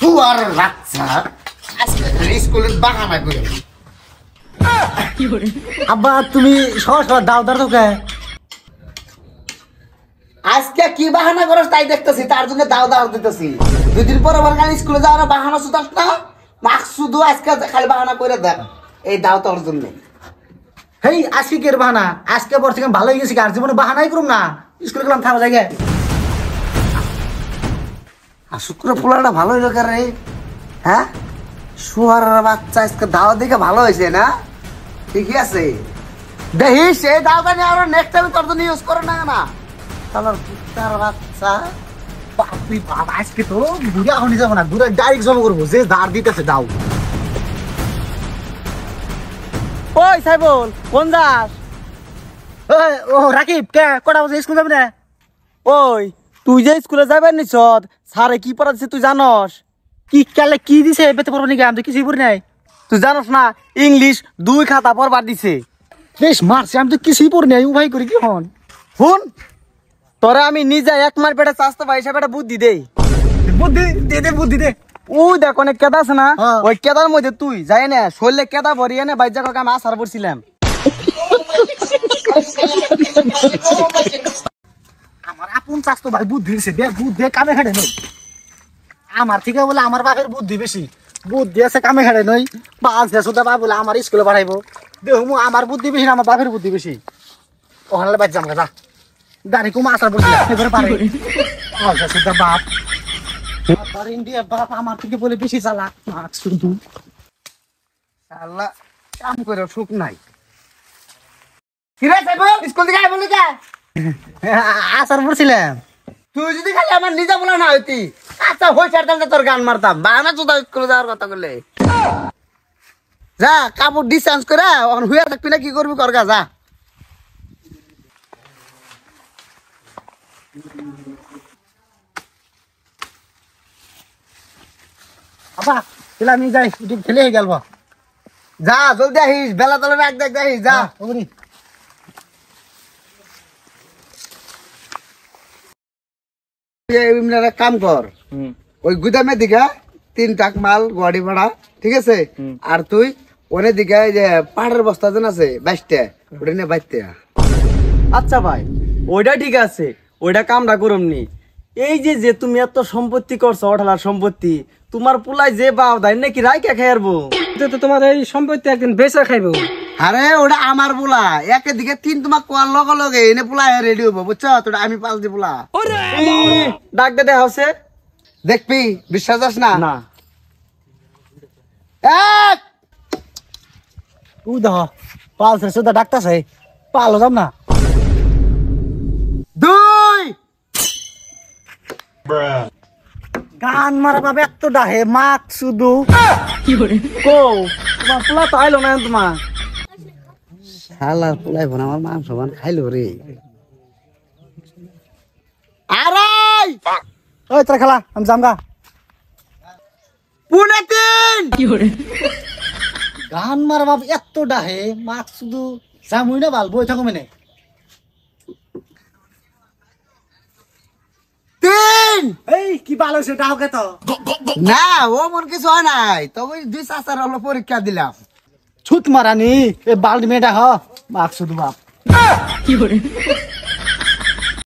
শুয়ার বাচ্চা আজকে স্কুলের বাহানা করে আব্বা তুমি সহজ দাও দাও তোকে আজকে কি বাহানা করছ তাই দেখতেছি তার জন্য দাও দাও দিতেছি দুদিন পর আবার গান স্কুলে যাওয়ার বাহানা সুদাস না মাকসুদু আজকে খালি বাহানা করে দেখ এই দাও তোর জন্য হেই আজকে কের বাহানা আজকে পর থেকে ভালো হয়ে গেছি আর জীবনে বাহানাই করুম না স্কুলে গেলাম থামা জায়গায় আর শুক্র পোলাটা ভালো হইলো কার রে হ্যাঁ শুয়ার বাচ্চা আজকে দাও দেখে ভালো হয়েছে না ঠিকই আছে দেখিস এই দাও গানি আর নেক্সট টাইম তোর জন্য ইউজ করে না না তাহলে কুত্তার বাচ্চা বাপরে বাপ আজকে তো ঘুরে এখন যাবো না ঘুরে ডাইরেক্ট জমা করবো যে ধার দিতেছে দাও ওই সাইবল কোন যাস? ও রাকিব কে কটা বাজে স্কুল যাবি না ওই তুই যে স্কুলে যাবেন নিছ স্যারে কি পড়া দিছে তুই জানস? কি কালে কি দিছে পেতে পড়বো নাকি আমি তো কিছুই পড়ি নাই তুই জানস না ইংলিশ 2 খাতা পড়বার দিছে। বেশ মারছি আমি তো কিছুই পড়ি নাই ও ভাই করি কি হন শুন তোরে আমি নিজে এক মার পেটে চাস্তে ভাই হিসাবে একটা বুদ্ধি দেই। বুদ্ধি দে দে বুদ্ধি দে ওই দেখ অনেক কেদা আছে না হ্যাঁ। ওই কেদার মধ্যে তুই যাই না শরীরে কেদা ভরিয়ে নে বাইজা কাকা আমি আসার পড়ছিলাম। আমার আপন চাস্তো ভাই বুদ্ধি দিছে দে বুদ্ধি কামে খাড়ে নই আমার থেকে বলে আমার বাপের বুদ্ধি বেশি বুদ্ধি আছে কামে খাড়ে নই বাল সুদা বা বলে আমার স্কুলে পাঠাইবো দেখো আমার বুদ্ধি বেশি না আমার বাপের বুদ্ধি বেশি ওখানে বাদ যাম যা গাড়ি কুমা আসার বলছি এবারে পারে সুদা বাপ আর ইন্ডিয়া বাপ আমার থেকে বলে বেশি চালাক মাছ শুধু আল্লাহ কাম করে সুখ নাই কি রে সাইবল স্কুল থেকে আই বলি কে আসার পড়ছিলাম তুই যদি খালি আমার নিজে বলা না হইতি আচ্ছা হইছে আর তাহলে তোর গান মারতাম বাহানা তো স্কুলে যাওয়ার কথা বললে যা কাপড় ডিসচার্জ করে এখন হুইয়া থাকবি না কি করবি করগা যা বাবা তাহলে আমি যাই একটু খেলে গেল যা জলদি আহিস বেলা তলে এক দেখ আহিস যা ওগুলি এক কাম কর ওই গুদামের দিকে 3 টাক মাল গাড়ি ভাড়া ঠিক আছে আর তুই ওনের দিকে যে পাড়ের বস্তা যেন আছে 22টা ওটা নিয়ে বাইতে আচ্ছা ভাই ওইটা ঠিক আছে ওইটা কামটা করমনি এই যে যে তুমি এত সম্পত্তি করছো অঢালার সম্পত্তি তোমার পুলাই যে বাপ দেয় নাকি রাইকা খাইয়ারবো তো তোমার এই সম্পত্তি একদিন বেচা খাইবো আরে ওটা আমার পোলা একের দিকে 3 তোমার কোয়ার লগে লগে এনে পোলা রেডি হবো বুঝছো তোটা আমি পালছি পোলা ডাক দে হাউসে দেখবি বিশ্বাস আছে না না এক তুই দেখ পাল সুদা ডাক্তার আছে পালো যাম না 2 গান মারা বাবা এত ডাহে মাক শুধু কো তোমার পুলা তো আইলো না তোমার শালার পোলাই বোন আমার মাংস বান খাইলো রে আরাই ওই তোরা খেলা আমি যামগা পুনে 3 গান মারা বাবা এত ডাহে মাক শুধু যামুই না বাল বই থাকো মেনে 3 এই কি ভালো হয়েছে ডাহকে তো না ও মন কিছু হয় নাই তবে 2 চাচার হলো পরীক্ষা দিলাম ছুট মারানি এ বাল্ড মেয়েটা হ মাক শুধু বাপ